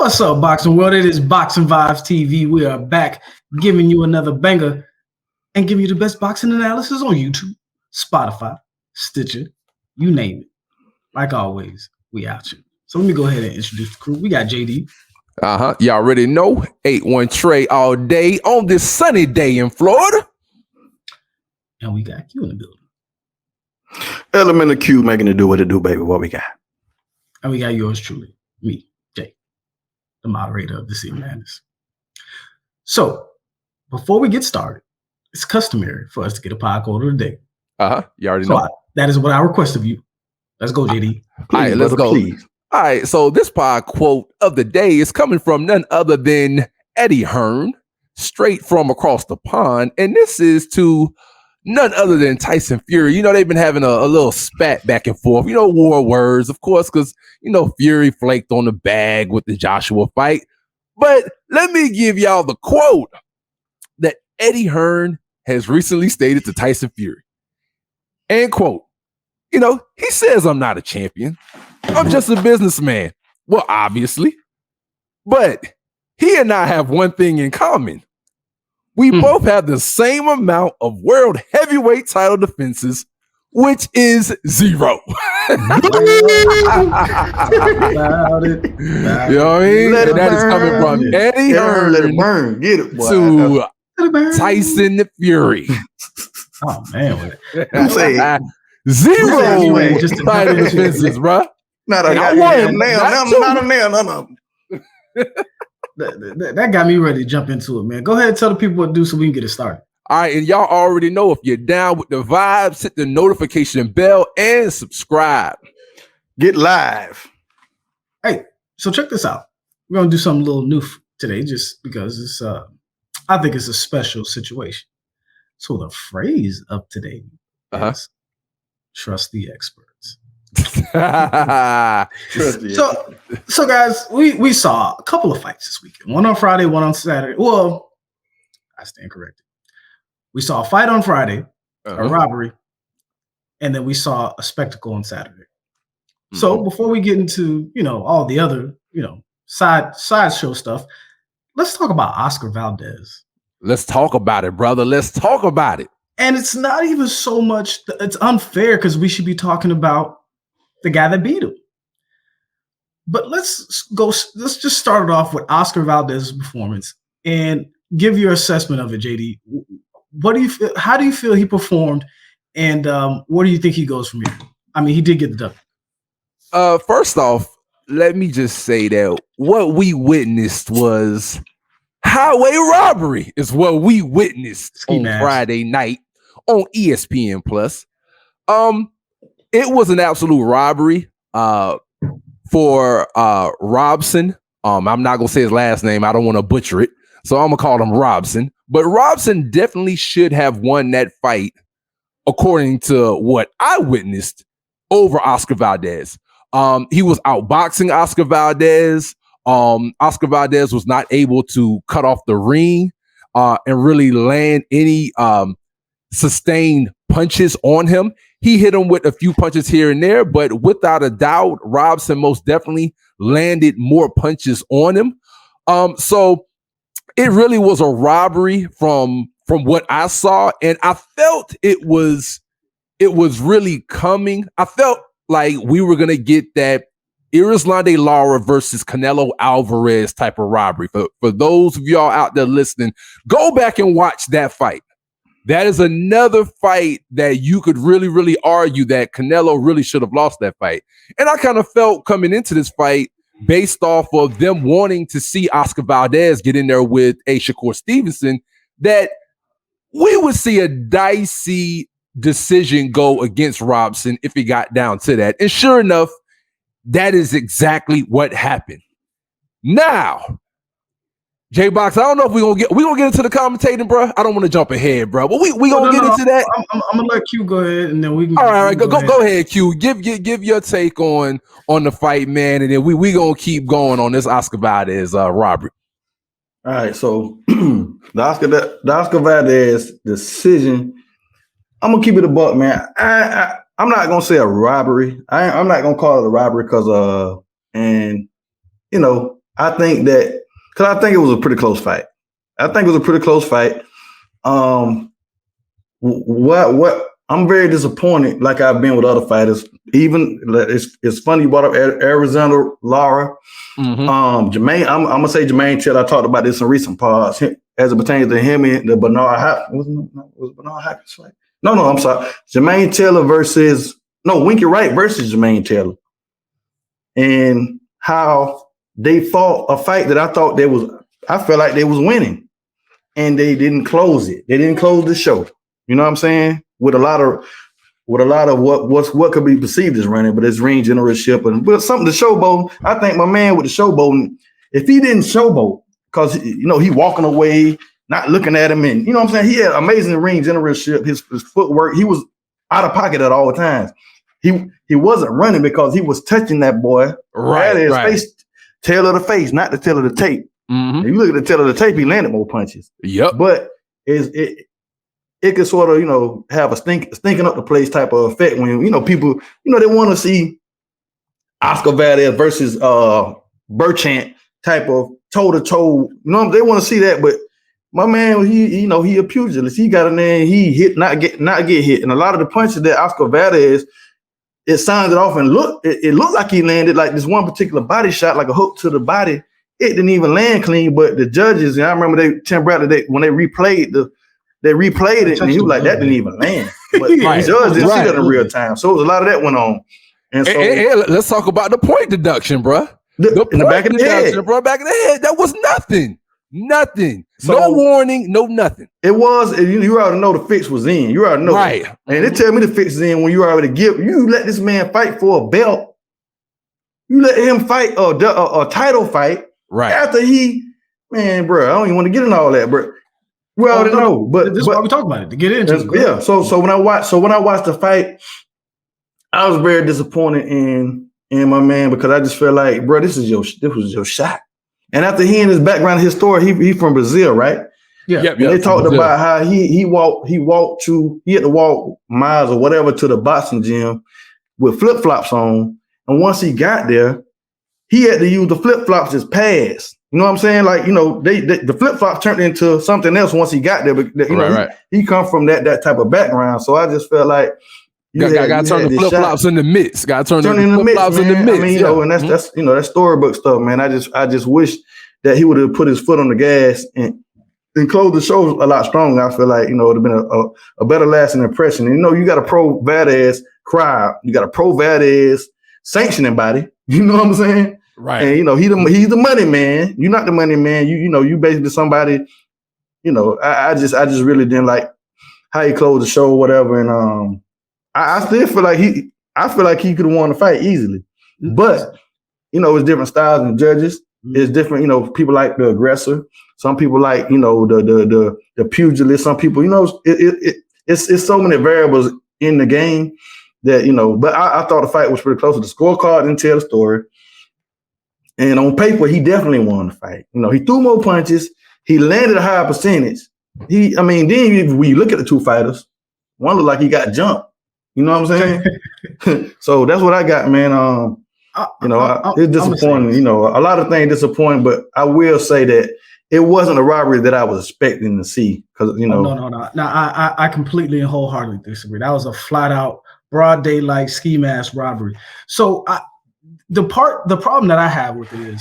What's up, boxing world? It is Boxing Vibez TV. We are back giving you another banger and giving you the best boxing analysis on YouTube, Spotify, Stitcher, you name it. Like always, we out here. So let me go ahead and introduce the crew. We got JD. You already know. 8-1 Trey all day on this sunny day in Florida. And we got Q in the building. Element of Q making it do what it do, baby. What we got? And we got yours truly, me, Jay, the moderator of the Sea of Madness. So, before we get started, it's customary for us to get a pod quote of the day. You already know. That is what I request of you. Let's go, JD. All right, let's go. Please. All right, so this pod quote of the day is coming from none other than Eddie Hearn, straight from across the pond. And this is to none other than Tyson Fury. You know, they've been having a little spat back and forth, you know, war words, of course, because, you know, Fury flaked on the bag with the Joshua fight. But let me give y'all the quote that Eddie Hearn has recently stated to Tyson Fury. And quote, you know, he says, "I'm not a champion. I'm just a businessman." Well, obviously. But he and I have one thing in common. We both have the same amount of world heavyweight title defenses, which is 0. You know what I mean? That is coming from Eddie Hearn. Let it burn. Get it, boy. To Tyson Fury. Oh, man. You say 0 title defenses, bro. Not a goddamn nail. Not a nail. None of them. That got me ready to jump into it, man. Go ahead and tell the people what to do so we can get it started. All right, and y'all already know, if you're down with the vibes, hit the notification bell and subscribe. Get live. Hey, so check this out. We're gonna do something a little new today, just because it's I think it's a special situation. So the phrase of today is trust the experts. So guys, we saw a couple of fights this weekend. One on Friday, one on Saturday. Well, I stand corrected. We saw a fight on Friday, a robbery, and then we saw a spectacle on Saturday. So before we get into, you know, all the other, you know, sideshow stuff, let's talk about Oscar Valdez. Let's talk about it, brother. Let's talk about it. And it's not even so much, it's unfair because we should be talking about the guy that beat him. But let's just start it off with Oscar Valdez's performance and give your assessment of it, JD. What do you feel? How do you feel he performed? And where do you think he goes from here? I mean, he did get the dub. First off, let me just say that what we witnessed was highway robbery is what we witnessed on Friday night on ESPN Plus. It was an absolute robbery for Robson. I'm not gonna say his last name. I don't want to butcher it, so I'm gonna call him Robson. But Robson definitely should have won that fight, according to what I witnessed, over Oscar Valdez. He was outboxing Oscar Valdez. Oscar Valdez was not able to cut off the ring and really land any sustained punches on him. He hit him with a few punches here and there, but without a doubt, Robson most definitely landed more punches on him. So it really was a robbery from what I saw, and I felt it was really coming. I felt like we were gonna get that Erislandy Lara versus Canelo Alvarez type of robbery. For those of y'all out there listening, go back and watch that fight. That is another fight that you could really, really argue that Canelo really should have lost that fight. And I kind of felt coming into this fight, based off of them wanting to see Oscar Valdez get in there with a Shakur Stevenson, that we would see a dicey decision go against Robson if it got down to that. And sure enough, that is exactly what happened. Now, J-Box, I don't know if we're gonna get into the commentating, bro. I don't want to jump ahead, bro. But we gonna get into that. I'm gonna let Q go ahead, and then we can. All right, go ahead, Q. Give your take on the fight, man, and then we gonna keep going on this Oscar Valdez robbery. All right, so the Oscar Valdez decision. I'm gonna keep it a buck, man. I'm not gonna say a robbery. I'm not gonna call it a robbery because and you know, I think that because I think it was a pretty close fight. What I'm very disappointed, like I've been with other fighters. Even it's funny you brought up Arizona Lara. Jermaine, I'm gonna say Jermaine Till. I talked about this in recent pods as it pertains to him and the Bernard Hopkins. Was Bernard Hopkins fight? No, I'm sorry. Jermaine Taylor versus Winky Wright versus Jermaine Taylor, and how they fought a fight that I felt like they was winning, and they didn't close it. They didn't close the show. You know what I'm saying? With a lot of what could be perceived as running, but it's ring generalship but something to showboat. I think my man with the showboating, if he didn't showboat, because he walking away, not looking at him, and you know what I'm saying, he had amazing ring generalship. His footwork, he was out of pocket at all times. He wasn't running because he was touching that boy right at his face, tail of the face, not the tail of the tape. If you look at the tail of the tape, he landed more punches. Yep. But it could sort of, have a stinking up the place type of effect when, people, they want to see Oscar Valdez versus Burchant type of toe-to-toe. They want to see that, but my man, he a pugilist. He got in there and he hit, not get hit. And a lot of the punches that Oscar Valdez, it sounded off and it looked like he landed like this one particular body shot, like a hook to the body. It didn't even land clean, but the judges, and I remember Tim Bradley, when they replayed it, and he was like, that didn't even land. But the judge didn't see that in real time. So it was a lot of that went on. And so let's talk about the point deduction, bro. In the back of the head. Bro, back of the head. That was nothing. So, no warning, no nothing. It was, you already know the fix was in. You already know. Right. And they tell me the fix is in when you already you let this man fight for a belt. You let him fight a title fight. Right. After man, bro, I don't even want to get into all that, bro. We already know, but this is why we talk about it, to get into it. Yeah. So when I watched the fight, I was very disappointed in my man because I just felt like, bro, this was your shot. And after hearing his background, his story, he from Brazil, right? Yeah. And they talked about how he had to walk miles or whatever to the boxing gym with flip-flops on. And once he got there, he had to use the flip-flops as pads. You know what I'm saying? Like, the flip-flops turned into something else once he got there. But he come from that type of background. So I just felt like got to turn the flip-flops in the mitts. Got to turn the flip-flops in the mitts. I mean, and that's that's storybook stuff, man. I just wish that he would have put his foot on the gas and closed the show a lot stronger. I feel like, it would have been a better lasting impression. And, you got a pro Valdez crowd. You got a pro Valdez sanctioning body. You know what I'm saying? Right. And, he's the money man. You're not the money man. You basically somebody, I just really didn't like how he closed the show or whatever. And I still feel like he could have won the fight easily. But, it's different styles and judges. It's different, people like the aggressor. Some people like, the pugilist. Some people, it's so many variables in the game that, but I thought the fight was pretty close. The scorecard didn't tell the story. And on paper, he definitely won the fight. He threw more punches. He landed a higher percentage. Then when you look at the two fighters, one looked like he got jumped. You know what I'm saying? So that's what I got, man. It's disappointing. A lot of things disappointing, but I will say that it wasn't a robbery that I was expecting to see. Because No. I completely and wholeheartedly disagree. That was a flat out broad daylight ski mask robbery. So the problem that I have with it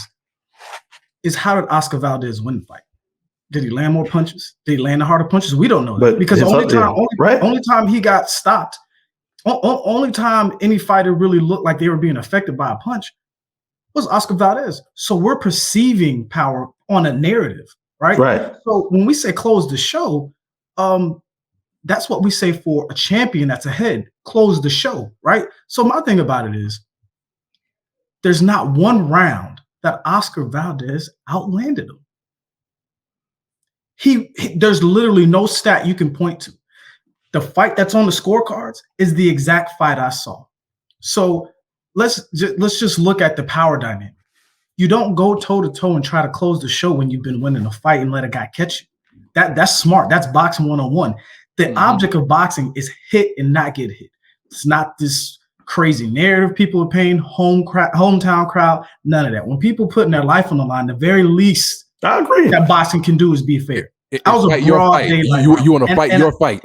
is how did Oscar Valdez win the fight? Did he land more punches? Did he land the harder punches? We don't know that because the only time he got stopped. Only time any fighter really looked like they were being affected by a punch was Oscar Valdez. So we're perceiving power on a narrative, right? Right. So when we say close the show, that's what we say for a champion that's ahead. Close the show, right? So my thing about it is there's not one round that Oscar Valdez outlanded him. There's literally no stat you can point to. The fight that's on the scorecards is the exact fight I saw. So let's just look at the power dynamic. You don't go toe-to-toe and try to close the show when you've been winning a fight and let a guy catch you. That's smart. That's boxing 101. The object of boxing is hit and not get hit. It's not this crazy narrative people are paying, hometown crowd, none of that. When people putting their life on the line, the very least I agree that boxing can do is be fair. I was a broad daylight. You want to fight your fight.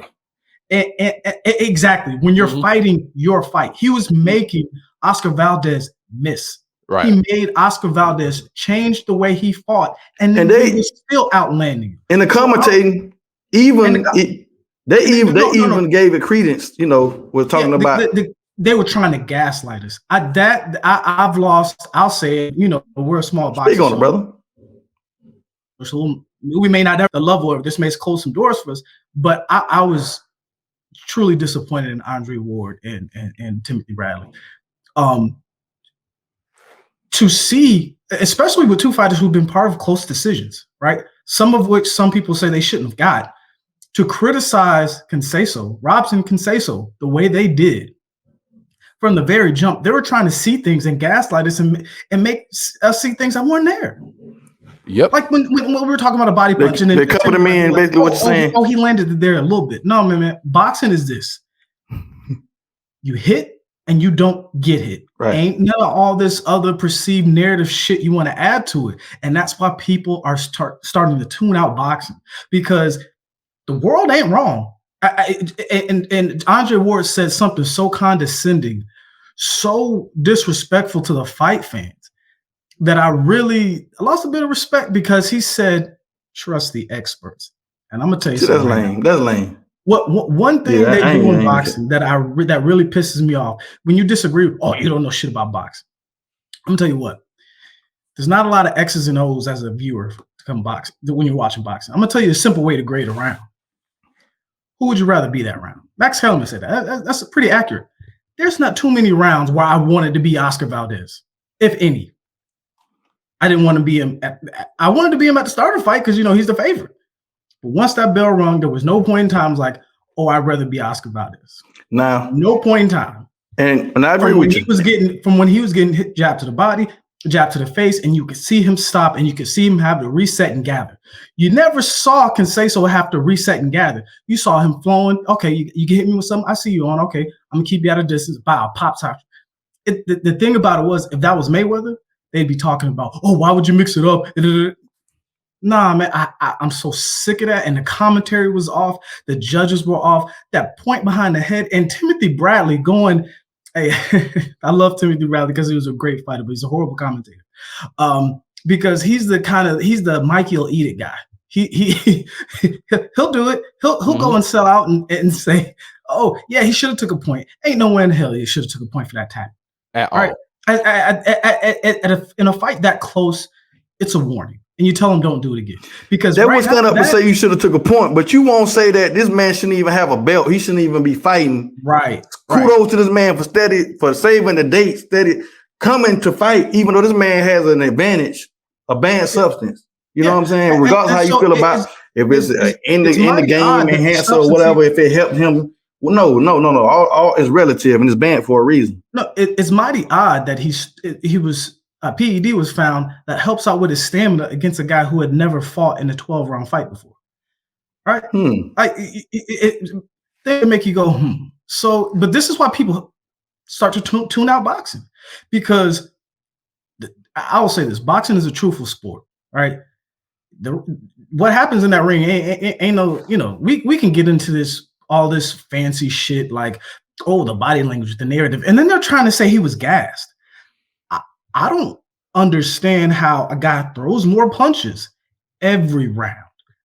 Exactly. When you're fighting your fight, he was making Oscar Valdez miss. Right. He made Oscar Valdez change the way he fought, and they was still outlanding. In the commentating, they even gave it credence. You know, we're talking about. They were trying to gaslight us. I've lost. I'll say it. You know, we're a small boxing. Speak on it, brother. So we may not have the level of this may close some doors for us, but I was truly disappointed in Andre Ward and Timothy Bradley. To see, especially with two fighters who've been part of close decisions, right? Some of which some people say they shouldn't have got. To criticize Robson Conceicao, the way they did from the very jump, they were trying to see things and gaslight us and make us see things that weren't there. Yep. Like when we were talking about a body punch, and they covered him in, basically what you're saying. He landed there a little bit. No, man. Boxing is this: you hit and you don't get hit. Right. Ain't none of all this other perceived narrative shit you want to add to it. And that's why people are starting to tune out boxing, because the world ain't wrong. And Andre Ward said something so condescending, so disrespectful to the fight fans, that I lost a bit of respect, because he said, trust the experts. And I'm going to tell you something. That's lame. That's lame. One thing they do in boxing that really pisses me off, when you disagree, you don't know shit about boxing. I'm gonna tell you what, there's not a lot of X's and O's as a viewer to come boxing when you're watching boxing. I'm gonna tell you a simple way to grade a round. Who would you rather be that round? Max Kellerman said that. That's pretty accurate. There's not too many rounds where I wanted to be Oscar Valdez, if any. I didn't want to be him. I wanted to be him at the start of the fight because he's the favorite. But once that bell rung, there was no point in time like, I'd rather be Oscar Valdez. Now, no point in time. And I agree with you. From when he was getting hit, jab to the body, jab to the face, and you could see him stop, and you could see him have to reset and gather. You never saw Conceicao have to reset and gather. You saw him flowing. Okay, you can hit me with something. I see you on. Okay, I'm gonna keep you at a distance. Bow, pop top. The thing about it was, if that was Mayweather, they'd be talking about, why would you mix it up? Nah, man, I'm so sick of that. And the commentary was off. The judges were off. That point behind the head. And Timothy Bradley going, hey, I love Timothy Bradley because he was a great fighter, but he's a horrible commentator. Because he's the Mikey will eat it guy. He'll do it. He'll go and sell out and say, he should have took a point. Ain't no way in hell he should have took a point for that tap. At all. In a fight that close, it's a warning. And you tell him don't do it again. Because they will stand up and say you should have took a point, but you won't say that this man shouldn't even have a belt. He shouldn't even be fighting. Right. Kudos to this man for saving the date, steady coming to fight, even though this man has an advantage, a banned substance. You know what I'm saying? Regardless how you feel about if it's in the game enhancer or whatever, if it helped him. Well, no. All is relative and it's banned for a reason. No, it's mighty odd that he was PED was found that helps out with his stamina against a guy who had never fought in a 12-round fight before. Right? They make you go, So, but this is why people start to tune out boxing, because I will say this: boxing is a truthful sport, right? What happens in that ring ain't no, we can get into all this fancy shit like, the body language, the narrative, and then they're trying to say he was gassed. I don't understand how a guy throws more punches every round,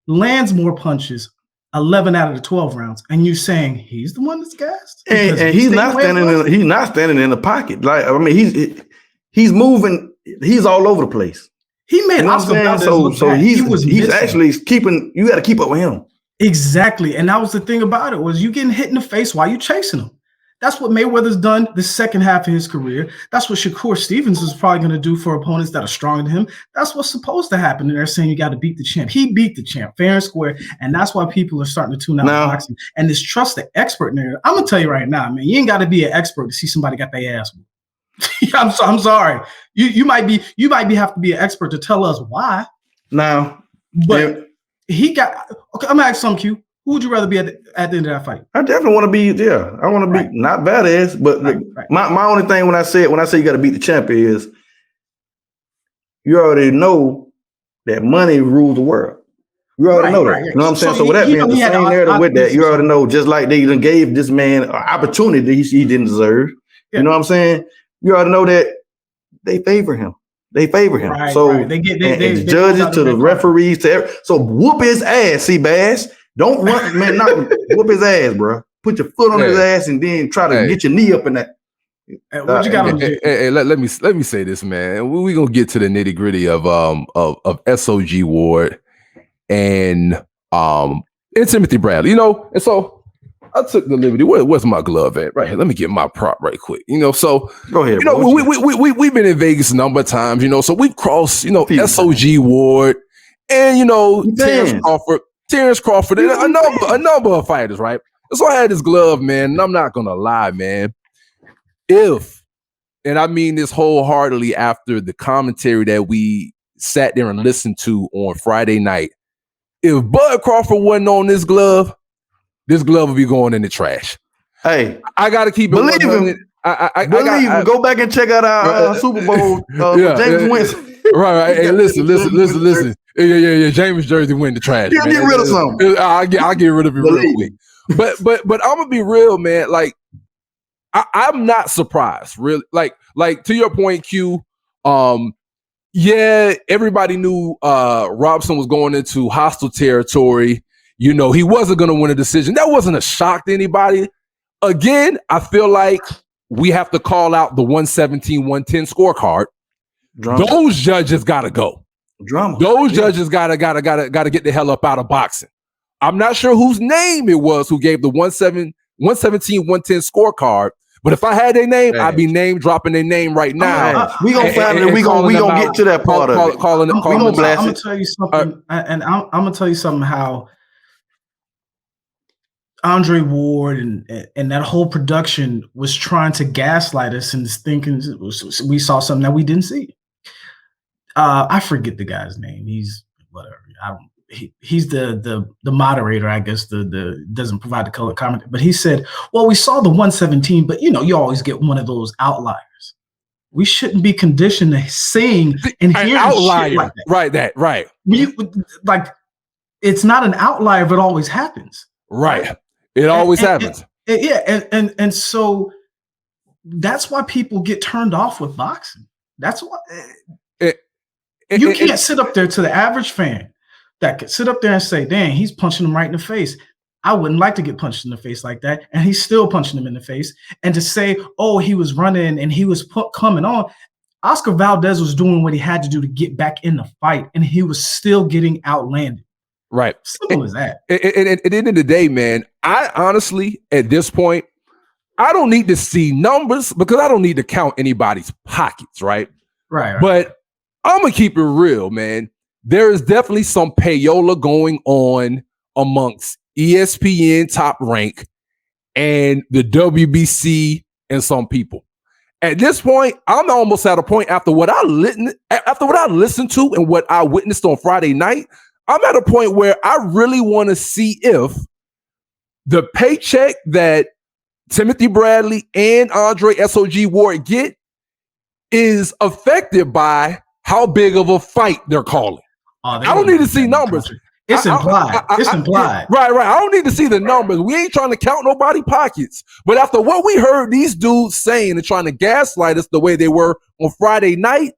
lands more punches 11 out of the 12 rounds, and you saying he's the one that's gassed? And he's not standing in the pocket. Like, I mean, he's moving, he's all over the place. He made Oscar Valdez so he's actually keeping, you got to keep up with him. Exactly. And that was the thing about it, was you getting hit in the face while you chasing him. That's what Mayweather's done the second half of his career. That's what Shakur Stevens is probably going to do for opponents that are stronger than him. That's what's supposed to happen. And they're saying you got to beat the champ. He beat the champ fair and square. And that's why people are starting to tune out boxing. And this trust the expert narrative. I'm going to tell you right now, man, you ain't got to be an expert to see somebody got their ass whooped. I'm sorry. You might have to be an expert to tell us why. Now, but he got, okay, I'm going to ask some Q. Who would you rather be at the end of that fight? I definitely want to be. Yeah, I want to be not badass, but my only thing when I say you got to beat the champ is you already know that money rules the world. You already know that. You know what I'm saying? So with that being the same narrative with that, you already know. Just like they gave this man an opportunity he didn't deserve. Yeah. You know what I'm saying? You already know that they favor him. They favor him. So they the judges to the referees so whoop his ass, Bass. Don't run, man. Not whoop his ass, bro. Put your foot on his ass and then try to get your knee up in that. What you got on let me say this, man. We're gonna get to the nitty gritty of SOG Ward and Timothy Bradley. You know, and so I took the liberty. Where's my glove at? Right here. Let me get my prop right quick. You know, so go ahead. You know, we've been in Vegas a number of times. You know, so we've crossed. You know, SOG Ward and you know Terrence Crawford, and a number of fighters, right? So I had this glove, man, and I'm not gonna lie, man. And I mean this wholeheartedly after the commentary that we sat there and listened to on Friday night, if Bud Crawford wasn't on this glove would be going in the trash. Hey, I gotta keep it. Believe him. I believe him. Go back and check out our Super Bowl. James Winston. Right. Hey, listen. Yeah. James Jersey win the trash. Yeah, get rid of something. I'll get rid of it real quick. But I'm gonna be real, man. Like I'm not surprised, really. Like to your point, Q. Yeah, everybody knew Robson was going into hostile territory. You know, he wasn't gonna win a decision. That wasn't a shock to anybody. Again, I feel like we have to call out the 117-110 scorecard. Drama. Those judges gotta go. Drama. Those judges gotta get the hell up out of boxing. I'm not sure whose name it was who gave the 117-110 scorecard, but if I had their name, I'd be name dropping their name right now. We gonna find it. We gonna get to that part of it. I'm gonna tell you something, and I'm gonna tell you something how Andre Ward and that whole production was trying to gaslight us and thinking we saw something that we didn't see. I forget the guy's name. He's whatever. He's the moderator, I guess. The doesn't provide the color comment, but he said, "Well, we saw the 117, but you know, you always get one of those outliers. We shouldn't be conditioned to seeing and hearing outlier shit like that. Right. Like it's not an outlier, but it always happens. Right. It always happens. And so that's why people get turned off with boxing. That's why you can't sit up there to the average fan that could sit up there and say, "Dang, he's punching him right in the face. I wouldn't like to get punched in the face like that." And he's still punching him in the face. And to say, "Oh, he was running and he was coming on." Oscar Valdez was doing what he had to do to get back in the fight, and he was still getting outlanded. Right. Simple as that. And at the end of the day, man, I honestly, at this point, I don't need to see numbers because I don't need to count anybody's pockets, right? Right. But I'm going to keep it real, man. There is definitely some payola going on amongst ESPN Top Rank and the WBC and some people. At this point, I'm almost at a point after what I listened to and what I witnessed on Friday night, I'm at a point where I really want to see if the paycheck that Timothy Bradley and Andre SOG Ward get is affected by how big of a fight they're calling. I don't need to see numbers. It's implied. It's implied. Right. I don't need to see the numbers. We ain't trying to count nobody's pockets. But after what we heard these dudes saying and trying to gaslight us the way they were on Friday night,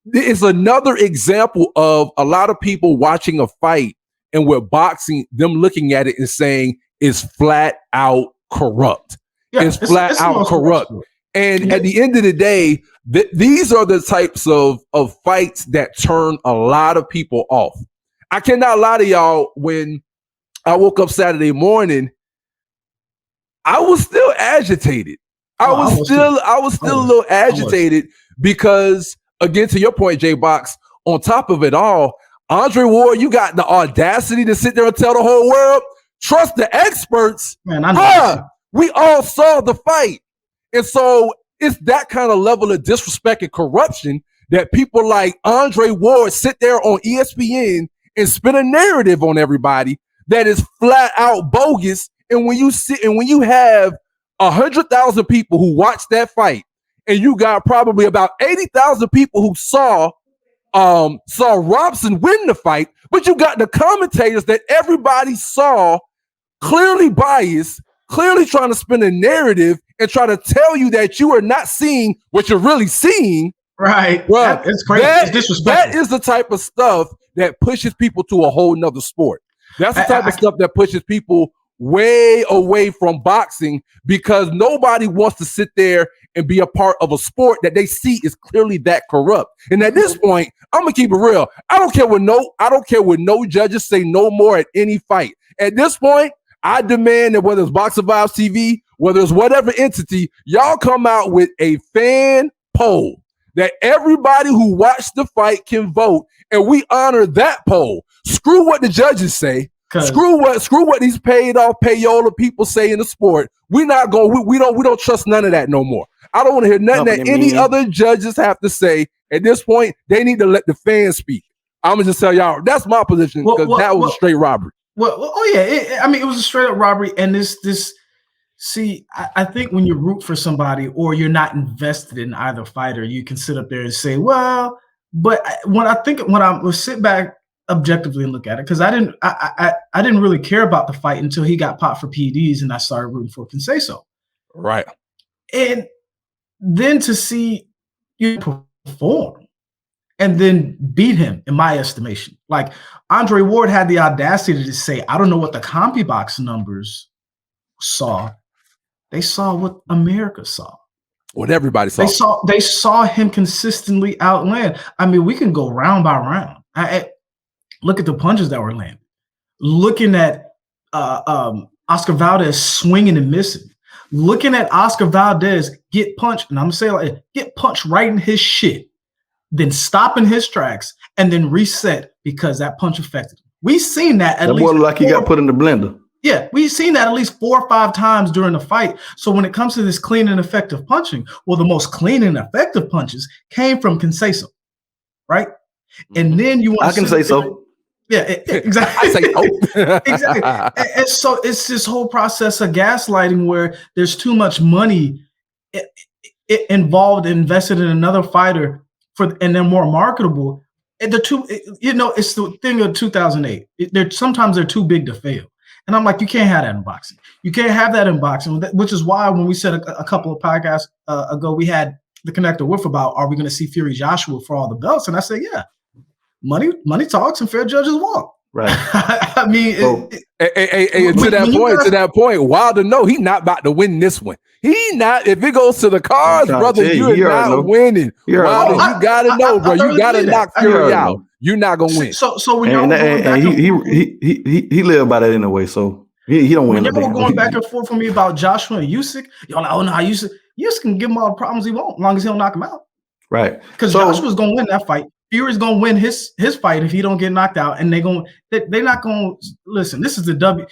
it's another example of a lot of people watching a fight and with boxing, them looking at it and saying it's flat out corrupt. Yeah, it's flat out corrupt. And at the end of the day, these are the types of fights that turn a lot of people off. I cannot lie to y'all, when I woke up Saturday morning, I was still agitated. I was still a little agitated because, again, to your point, J-Box, on top of it all, Andre Ward, you got the audacity to sit there and tell the whole world, trust the experts. Man, I know. We all saw the fight. And so it's that kind of level of disrespect and corruption that people like Andre Ward sit there on ESPN and spin a narrative on everybody that is flat out bogus. And when you have 100,000 people who watched that fight, and you got probably about 80,000 people who saw Robson win the fight, but you got the commentators that everybody saw clearly biased, clearly trying to spin a narrative and try to tell you that you are not seeing what you're really seeing. Right. Well, it's crazy. It's disrespectful. That is the type of stuff that pushes people to a whole nother sport. That's the type of stuff that pushes people way away from boxing, because nobody wants to sit there and be a part of a sport that they see is clearly that corrupt. And at this point, I'm gonna keep it real. I don't care what no judges say no more at any fight. At this point, I demand that whether it's Vibez TV, whether it's whatever entity, y'all come out with a fan poll that everybody who watched the fight can vote, and we honor that poll. Screw what the judges say. Screw what these paid off payola people say in the sport. We don't trust none of that no more. I don't want to hear nothing that any other judges have to say. At this point, they need to let the fans speak. I'm gonna just tell y'all that's my position, because that was a straight robbery. It was a straight up robbery. And I think when you root for somebody or you're not invested in either fighter, you can sit up there and say, well, but when I sit back objectively and look at it, because I didn't really care about the fight until he got popped for PEDs and I started rooting for Conceicao. Right. And then to see you perform and then beat him, in my estimation. Like, Andre Ward had the audacity to say, I don't know what the CompuBox numbers saw. They saw what America saw. What everybody saw. They saw him consistently outland. I mean, we can go round by round. Look at the punches that were landed. Looking at Oscar Valdez swinging and missing. Looking at Oscar Valdez get punched, and I'm gonna say get punched right in his shit, then stopping his tracks and then reset because that punch affected him. We've seen that at least. Like he got put in the blender. Yeah, we've seen that at least 4 or 5 times during the fight. So when it comes to this clean and effective punching, well, the most clean and effective punches came from Conceicao, right? And then you want I can say so. Yeah, exactly. I say so. Exactly. And so it's this whole process of gaslighting where there's too much money involved, invested in another fighter and they're more marketable. And it's the thing of 2008. Sometimes they're too big to fail. And I'm like, you can't have that in boxing. You can't have that in boxing, which is why when we said a couple of podcasts ago, we had the Connector Whiff about, are we going to see Fury Joshua for all the belts? And I said, yeah, money talks and fair judges walk. Right. I mean, to that point, Wilder, no, he's not about to win this one. He not. If it goes to the cards, brother, you're not winning. Wilder, you gotta know, bro. You gotta knock Fury out. You're not gonna win. So when y'all he lived by that anyway. So he don't win. When y'all going back and forth for me about Joshua and Usyk, y'all like, oh no, Usyk can give him all the problems he wants, as long as he don't knock him out. Right. Because Joshua's gonna win that fight. Fury's gonna win his fight if he don't get knocked out, and they're not gonna listen. This is the W.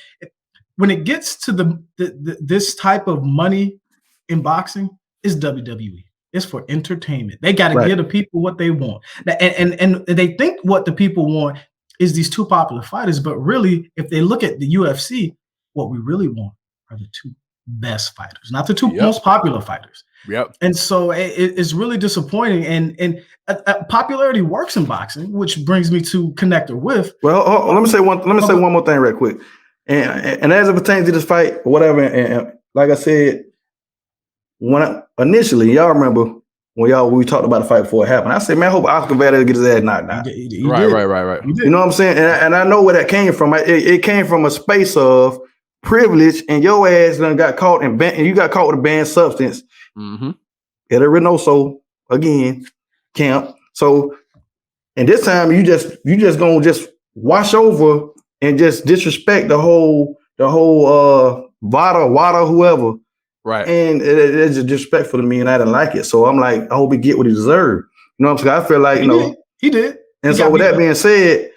When it gets to this type of money in boxing, it's WWE. It's for entertainment. They got to give the people what they want, and they think what the people want is these 2 popular fighters. But really, if they look at the UFC, what we really want are the 2 best fighters, not the 2 most popular fighters. Yep. And so it's really disappointing. And popularity works in boxing, which brings me to Connector Whiff. Well, let me say one more thing real quick. And as it pertains to this fight, or whatever, and like I said, initially, y'all remember when we talked about the fight before it happened, I said, man, I hope Oscar Valdez gets his ass knocked out. Right. You know what I'm saying? And I know where that came from. It came from a space of privilege, and your ass done got caught and you got caught with a banned substance. Mm-hmm. At a Reynoso again camp. So, and this time you just gonna just wash over and just disrespect the whole Vada, whoever. Right. And it's just disrespectful to me, and I didn't like it. So I'm like, I hope he get what he deserved. You know what I'm saying? I feel like, he did. And so with that being said,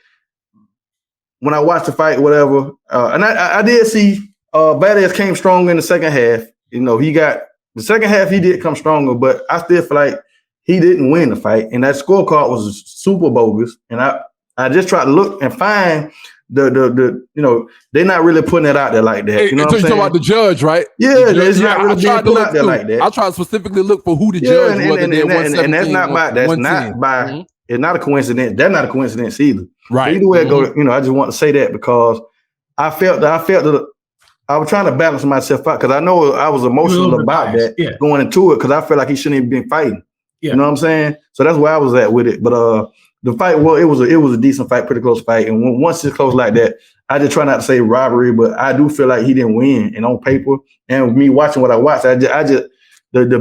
when I watched the fight, whatever, and I did see Valdez came strong in the second half. He got the second half, he did come stronger, but I still feel like he didn't win the fight, and that scorecard was super bogus. And I just tried to look and find they're not really putting it out there like that. You know what I'm saying? Talking about the judge, right? Yeah, it's not really being put out there like that. I tried to specifically look for who the judge was. And that's not by it's not a coincidence. That's not a coincidence either. Right. Either way it go, I just want to say that because I felt that I was trying to balance myself out because I know I was emotional about that going into it because I felt like he shouldn't even been fighting. Yeah. You know what I'm saying? So that's where I was at with it. But the fight, well, it was a decent fight, pretty close fight. And once it's close like that, I just try not to say robbery, but I do feel like he didn't win. And on paper, and with me watching what I watched, the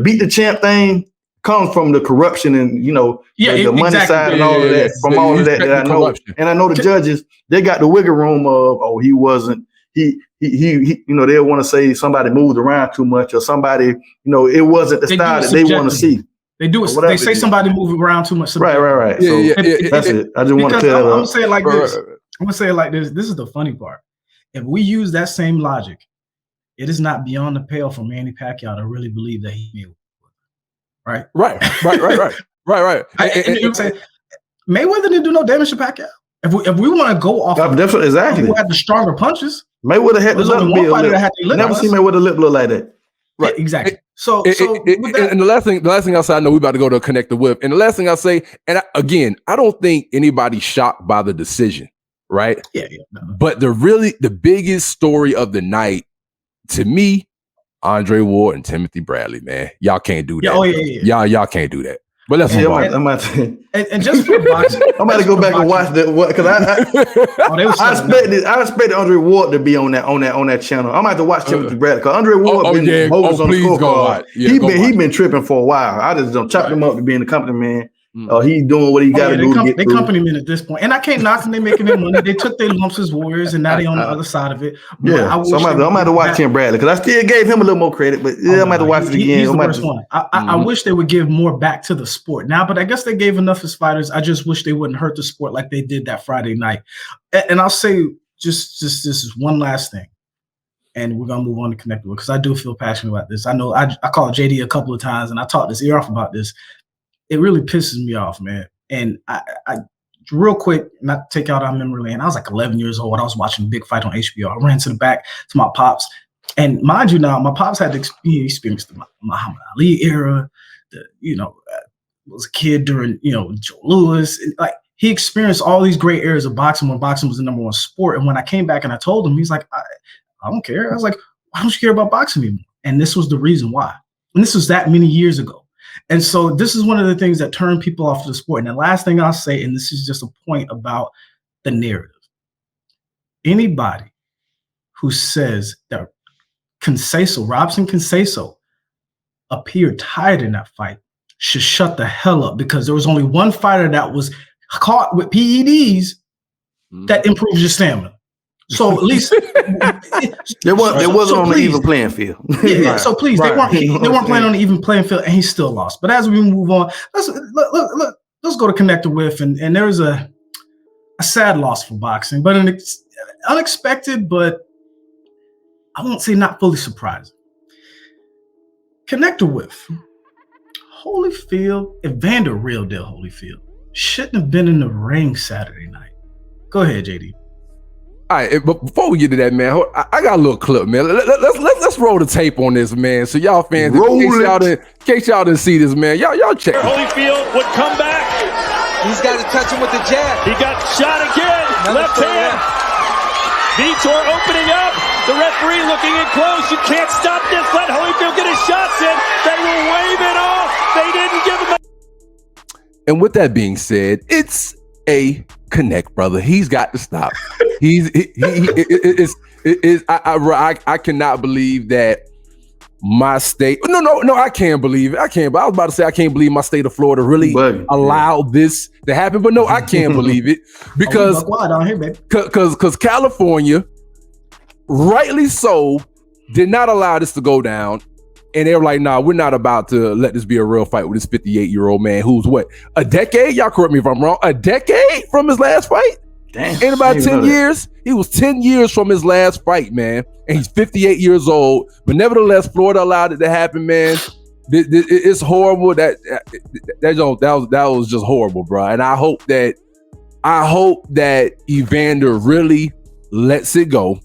beat the champ thing comes from the corruption and the money side and all of that. From all of that I know, and I know the judges, they got the wiggle room of he wasn't. He they'll want to say somebody moved around too much or somebody it wasn't the style that they want to see. They do it. They say somebody moving around too much. Right. So that's it. I just want to tell. I'm gonna say it like this. I'm gonna say it like this. This is the funny part. If we use that same logic, it is not beyond the pale for Manny Pacquiao to really believe that he knew. Right. Mayweather didn't do no damage to Pacquiao. If we want to go off, exactly. Who had the stronger punches? Mayweather had the lip. Never seen Mayweather lip look like that. Right. Yeah, exactly. So and the last thing I say, I know we about to go to connect the whip. And the last thing I say, and I don't think anybody's shocked by the decision, right? Yeah. No. But the biggest story of the night, to me, Andre Ward and Timothy Bradley, man, y'all can't do that. Y'all can't do that. But let's move on. And just for boxing, I'm about to go back and watch that because I expected Andre Ward to be on that channel. I'm about to watch Timothy Bradley because Andre Ward been bogus on the scorecard. He been tripping for a while. I just chopped him up to being the company man. He's doing what he got to do. They company men at this point, and I can't knock them. They making their money. They took their lumps as Warriors, and now they on the other side of it. Yeah, so I'm about to watch Tim Bradley because I still gave him a little more credit, but I'm about to watch it again. He's the worst one. I wish they would give more back to the sport now, but I guess they gave enough as fighters. I just wish they wouldn't hurt the sport like they did that Friday night. And I'll say just this is one last thing, and we're gonna move on to connect because I do feel passionate about this. I know I called JD a couple of times, and I talked his ear off about this. It really pisses me off, man. And I real quick, not to take out our memory lane, I was like 11 years old. I was watching Big Fight on HBO. I ran to the back to my pops. And mind you now, my pops had experienced the Muhammad Ali era. Was a kid during, Joe Louis. Like, he experienced all these great eras of boxing when boxing was the number one sport. And when I came back and I told him, he's like, I don't care. I was like, why don't you care about boxing anymore? And this was the reason why. And this was that many years ago. And so this is one of the things that turn people off the sport. And the last thing I'll say, and this is just a point about the narrative. Anybody who says that Robson Conceicao appeared tired in that fight should shut the hell up because there was only one fighter that was caught with PEDs that improves your stamina. So at least there wasn't on the even playing field. Yeah. So please, they weren't playing on the even playing field, and he still lost. But as we move on, let's go to Connect the Whiff, and there is a sad loss for boxing, but an unexpected, but I won't say not fully surprising. Connect the Whiff. Holyfield, Evander Real Deal Holyfield shouldn't have been in the ring Saturday night. Go ahead, JD. All right, but before we get to that, man, I got a little clip, man. Let's roll the tape on this, man. So y'all fans, in case y'all didn't see this, man, y'all check. Holyfield would come back. He's got to touch him with the jab. He got shot again. Left hand. Vitor opening up. The referee looking in close. You can't stop this. Let Holyfield get his shots in. They will wave it off. They didn't give him. And with that being said, it's a connect, brother. He's got to stop. I cannot believe that my state. No, I can't believe it. I can't. But I was about to say I can't believe my state of Florida really allowed this to happen. But no, I can't believe it because California, rightly so, did not allow this to go down. And they were like, nah, we're not about to let this be a real fight with this 58-year-old man who's what? A decade? Y'all correct me if I'm wrong. A decade from his last fight? Damn. In about 10 years? He was 10 years from his last fight, man. And he's 58 years old. But nevertheless, Florida allowed it to happen, man. It's horrible. That was just horrible, bro. And I hope that Evander really lets it go,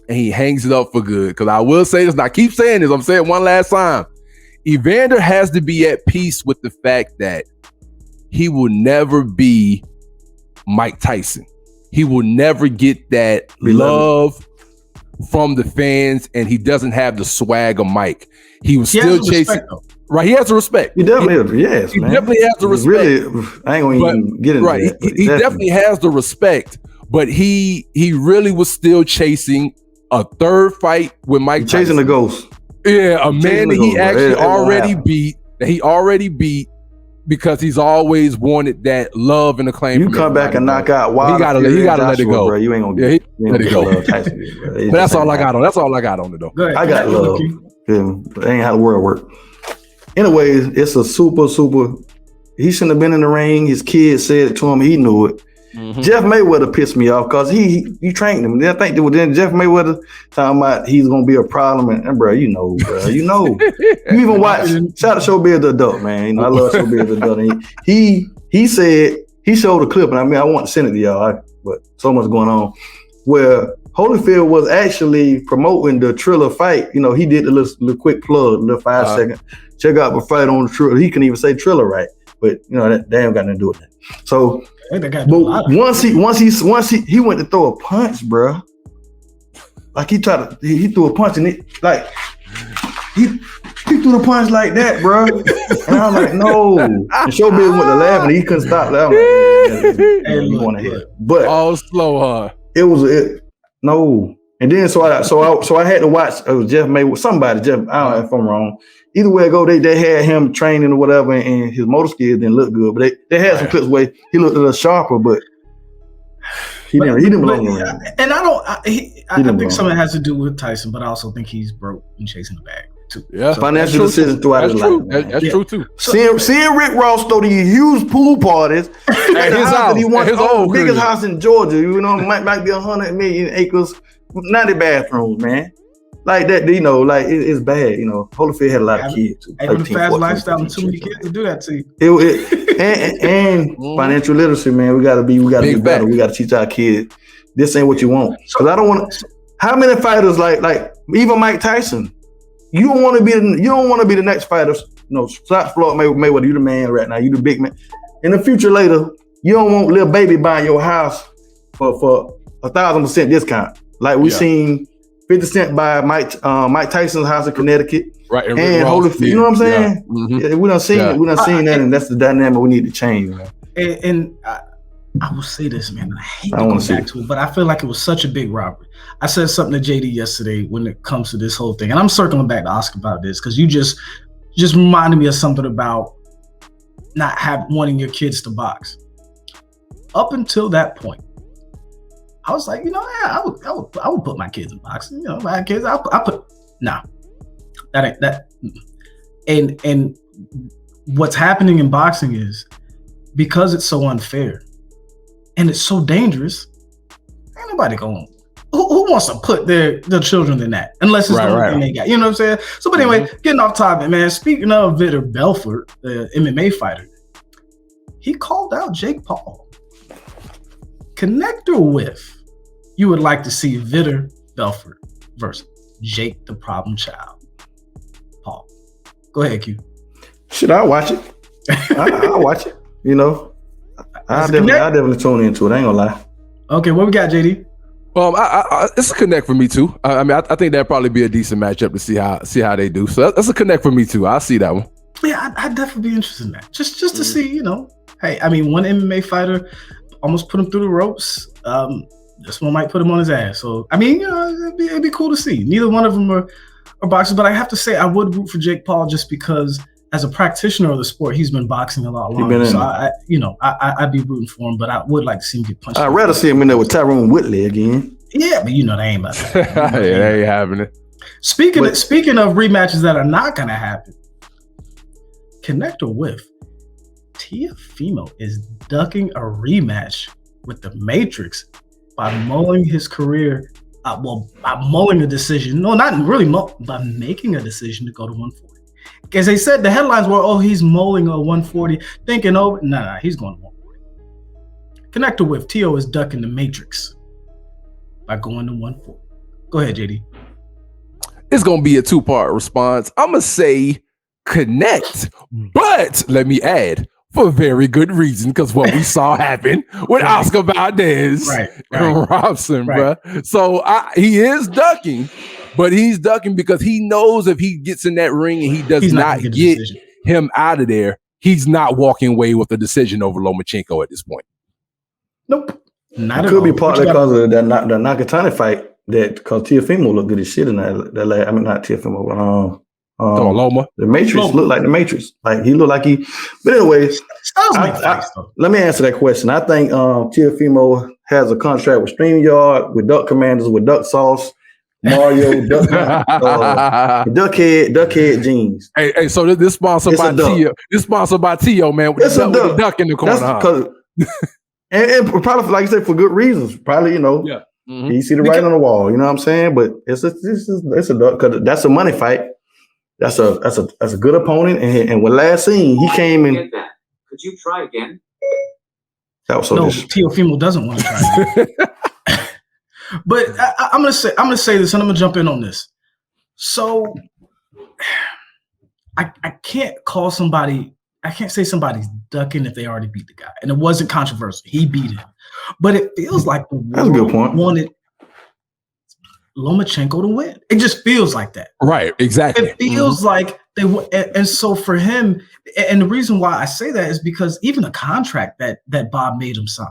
and he hangs it up for good. Because I will say this, and I keep saying this, I'm saying one last time. Evander has to be at peace with the fact that he will never be Mike Tyson. He will never get that love from the fans, and he doesn't have the swag of Mike. He was still chasing. Right, he has the respect. He definitely has. He definitely has the respect. Really, I ain't gonna even get into that. He definitely has the respect, but he really was still chasing a third fight with Mike Tyson. Chasing the ghost. Yeah, a man that he actually already beat. That he already beat because he's always wanted that love and acclaim. You come back and knock out Wilder. He gotta let it go, bro. You ain't gonna get let it go. Tyson, but that's all I got on. That's all I got on it though. I got love. Yeah, that ain't how the world work. Anyways, it's a super. He shouldn't have been in the ring. His kids said it to him. He knew it. Mm-hmm. Jeff Mayweather pissed me off because you trained him. Then I think then Jeff Mayweather talking about he's gonna be a problem. And bro, you know. You even watch. Shout out to Showbiz the Adult, man. You know, I love Showbiz the Adult. And he said he showed a clip, and I mean I want to send it to y'all, but so much going on where Holyfield was actually promoting the Triller fight. You know, he did the little quick plug, little 5 second. Check out the fight on the Triller. He couldn't even say Triller right, but you know that ain't got nothing to do with that. So, but once he went to throw a punch, bro. Like he threw a punch and he threw the punch like that, bro. And I'm like, no. And Showbiz went to laugh and he couldn't stop laughing. You want to hit, but all slow, huh? It was no. And then so I had to watch Jeff Mayweather, somebody, Jeff, I don't know if I'm wrong. Either way it go, they had him training or whatever, and his motor skills didn't look good. But they had some clips where he looked a little sharper, but he didn't belong in there. And I think some of it has to do with Tyson, but I also think he's broke and chasing the bag too. Yeah, so financial decisions throughout his life. That's true too. Seeing Rick Ross throw these huge pool parties at his house, he wants the biggest house in Georgia. You know, might be 100 million acres, 90 bathrooms, man. Like that, you know, like it's bad. You know, Holyfield had a lot of kids. Too, and 13, fast 14, lifestyle and too many kids to do that to you. And financial literacy, man. We gotta be better. We gotta teach our kids. This ain't what you want. Because I don't want. How many fighters like even Mike Tyson? You don't want to be the next fighter. No, stop Floyd Mayweather. You the man right now. You the big man. In the future, later, you don't want little baby buying your house for 1,000% discount. Like we seen 50 Cent buy Mike Tyson's house in Connecticut. Right. And Holyfield. You know what I'm saying? Yeah. Mm-hmm. Yeah, we done seen it. We done seen that, and that's the dynamic we need to change, man. And I will say this, man. I hate to go back to it, but I feel like it was such a big robbery. I said something to JD yesterday when it comes to this whole thing, and I'm circling back to Oscar about this because you just reminded me of something about not wanting your kids to box. Up until that point, I was like, I would put my kids in boxing. If I had kids, I put that ain't that. And what's happening in boxing is because it's so unfair and it's so dangerous. Ain't nobody going. Who wants to put their children in that unless it's the only thing they got? You know what I'm saying? So, but anyway, getting off topic, man. Speaking of Vitor Belfort, the MMA fighter, he called out Jake Paul. Connector with. You would like to see Vitor Belfort versus Jake the Problem Child. Paul. Go ahead, Q. Should I watch it? I'll watch it. You know, I definitely tune into it. I ain't gonna lie. Okay, what we got, JD? It's a connect for me too. I mean, I think that'd probably be a decent matchup to see how they do. So that's a connect for me too. I'll see that one. Yeah, I'd definitely be interested in that. Just to see, hey, I mean, one MMA fighter almost put him through the ropes. This one might put him on his ass. So, I mean, it'd be cool to see. Neither one of them are boxers, but I have to say I would root for Jake Paul just because as a practitioner of the sport, he's been boxing a lot longer. So, I'd be rooting for him, but I would like to see him get punched. I'd rather see him in there with Tyrone Whitley again. Yeah, but they ain't about that. Yeah, they ain't having it. Speaking of rematches that are not going to happen, connector with Teofimo is ducking a rematch with the Matrix by mulling his career, by mulling a decision. No, not really by making a decision to go to 140. As they said, the headlines were, he's mulling a 140, thinking, he's going to 140. Connector with Teo is ducking the Matrix. by going to 1-4. Go ahead, JD. It's going to be a 2-part response. I'm going to say connect, but let me add, for very good reason, because what we saw happen with Oscar Valdez and Robson, bro. So he is ducking, but he's ducking because he knows if he gets in that ring and he does not get him out of there, he's not walking away with a decision over Lomachenko at this point. Nope. Not it could be partly because of the Nakatani fight, that because Teofimo looked good as shit in that I mean, not Teofimo, but Loma. The Matrix looked like the Matrix. Like he looked like he. But anyways, let me answer that question. I think Teofimo has a contract with StreamYard, with Duck Commanders, with Duck Sauce, Mario, Duckhead Jeans. Hey, so this sponsored by Tio. This sponsored by Tio, man. With the duck in the corner. And probably, like I said, for good reasons. Probably, you see the writing on the wall. You know what I'm saying? But it's a duck because that's a money fight. That's a good opponent. And when last seen, he came in. Could you try again? That was so Teofimo doesn't want to try again. But I'm gonna say this, and I'm gonna jump in on this. So I can't call somebody. I can't say somebody's ducking if they already beat the guy, and it wasn't controversial. He beat him, but it feels like the world wanted Lomachenko to win. It just feels like that. Right, exactly. It feels like they and so for him, and the reason why I say that is because even the contract that Bob made him sign,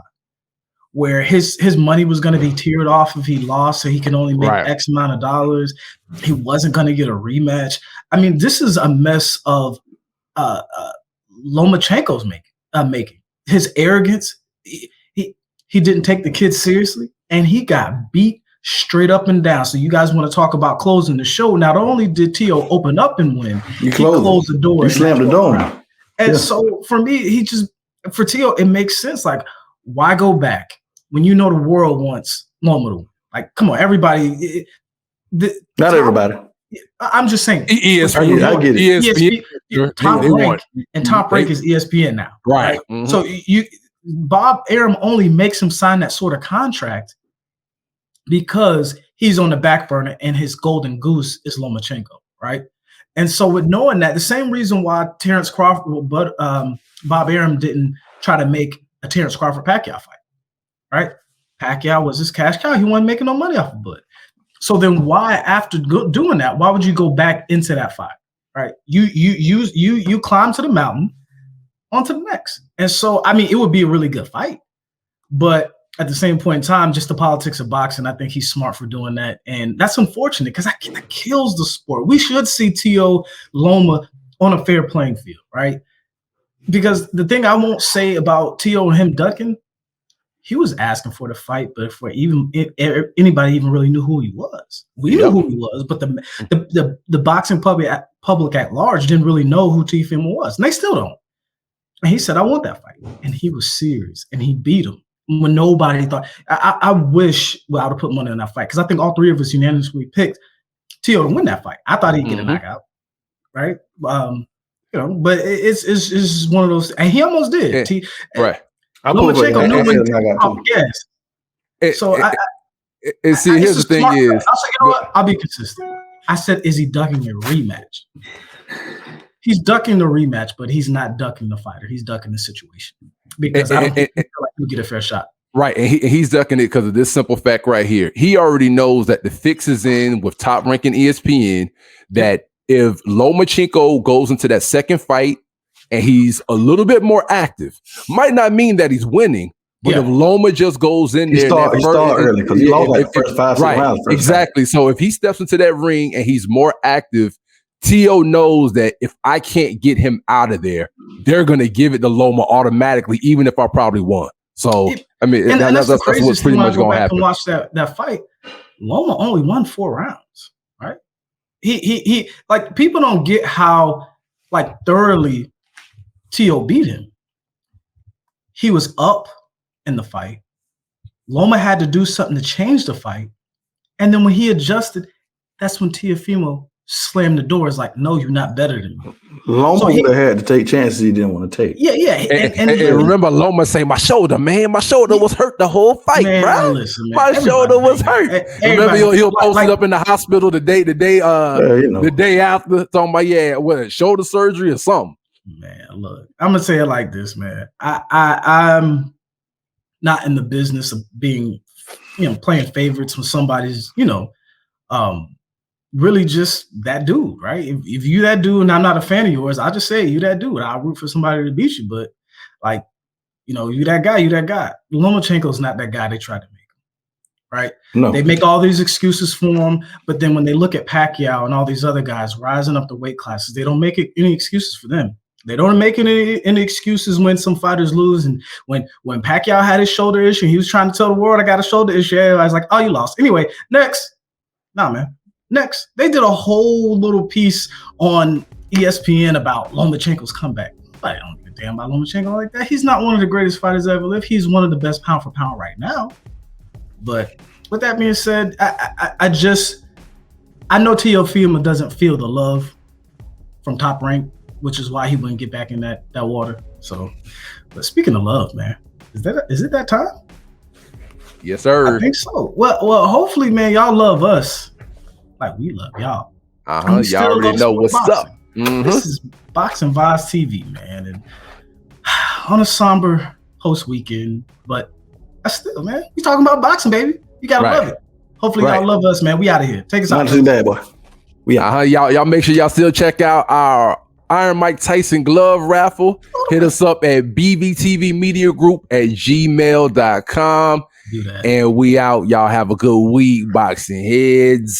where his money was going to be tiered off if he lost, so he can only make X amount of dollars. He wasn't going to get a rematch. I mean, this is a mess of Lomachenko's making. His arrogance, he didn't take the kid seriously, and he got beat straight up and down. So you guys want to talk about closing the show? Not only did Tio open up and win, he closed the door. He slammed the door. And so for me, for Tio, it makes sense. Like, why go back when you know the world wants Loma to win? Like, come on, everybody. Not everybody. I'm just saying. ESPN. I get it. ESPN. Top rank is ESPN now. Right. Mm-hmm. So Bob Arum only makes him sign that sort of contract because he's on the back burner and his golden goose is Lomachenko, right? And so with knowing that, the same reason why Terrence Crawford, but Bob Arum didn't try to make a Terrence Crawford-Pacquiao fight, right? Pacquiao was his cash cow. He wasn't making no money off of Bud. So then why, after doing that, why would you go back into that fight, right? You climb to the mountain, onto the next. And so, I mean, it would be a really good fight, but at the same point in time, just the politics of boxing, I think he's smart for doing that. And that's unfortunate because that kills the sport. We should see Tio Loma on a fair playing field, right? Because the thing I won't say about Tio and him ducking, he was asking for the fight, but if anybody even really knew who he was. We knew who he was, but the boxing public at large didn't really know who Teofimo was. And they still don't. And he said, I want that fight. And he was serious, and he beat him when nobody thought. I wish I would have put money on that fight because I think all three of us unanimously picked Tio to win that fight. I thought he'd get a knockout, right? But it's just one of those, and he almost did. Right. Lomachenko knew when see, here's the thing is, I said, you know what? I'll be consistent. I said, is he ducking a rematch? He's ducking the rematch, but he's not ducking the fighter. He's ducking the situation because I don't feel like he'll get a fair shot. Right, and he's ducking it because of this simple fact right here. He already knows that the fix is in with Top Rank and ESPN that if Lomachenko goes into that second fight and he's a little bit more active, might not mean that he's winning, but if Loma just goes in there, he start early because he lost like the first 5 rounds. Exactly. So if he steps into that ring and he's more active, Tio knows that if I can't get him out of there, they're going to give it to Loma automatically, even if I probably won. So, I mean, that's what's pretty much going to happen. Watch that fight. Loma only won 4 rounds, right? He like, people don't get how like thoroughly Tio beat him. He was up in the fight. Loma had to do something to change the fight. And then when he adjusted, that's when Teofimo slammed the door. It's like, no, you're not better than me. Loma would have had to take chances he didn't want to take. Yeah. And remember Loma saying, my shoulder was hurt the whole fight, bro. Listen, man, my shoulder was hurt. Remember he'll post it up in the hospital the day after, talking about shoulder surgery or something. Man, look, I'm gonna say it like this, man. I'm not in the business of being, playing favorites when somebody's, really just that dude, right? If you that dude and I'm not a fan of yours, I just say you that dude. I'll root for somebody to beat you, but like, you that guy. Lomachenko's not that guy they tried to make him, right? No. They make all these excuses for him, but then when they look at Pacquiao and all these other guys rising up the weight classes, they don't make any excuses for them. They don't make any excuses when some fighters lose. And when Pacquiao had his shoulder issue, he was trying to tell the world, I got a shoulder issue. I was like, oh, you lost. Anyway, next. Nah, man. Next. They did a whole little piece on ESPN about Lomachenko's comeback. I don't give a damn about Lomachenko like that. He's not one of the greatest fighters ever lived. He's one of the best pound for pound right now. But with that being said, I know Teofimo doesn't feel the love from Top Rank, which is why he wouldn't get back in that water. So, but speaking of love, man, is it that time? Yes, sir. I think so. Well, hopefully, man, y'all love us like we love y'all. Y'all already know what's up. Mm-hmm. This is Boxing Vibez TV, man, and on a somber post weekend, but still, man, we talking about boxing, baby. You gotta love it. Hopefully, y'all love us, man. We out of here. Take us out. Not too bad, boy. We out. Y'all make sure y'all still check out our Iron Mike Tyson glove raffle. Hit us up at bvtvmediagroup@gmail.com. And we out. Y'all have a good week, boxing heads.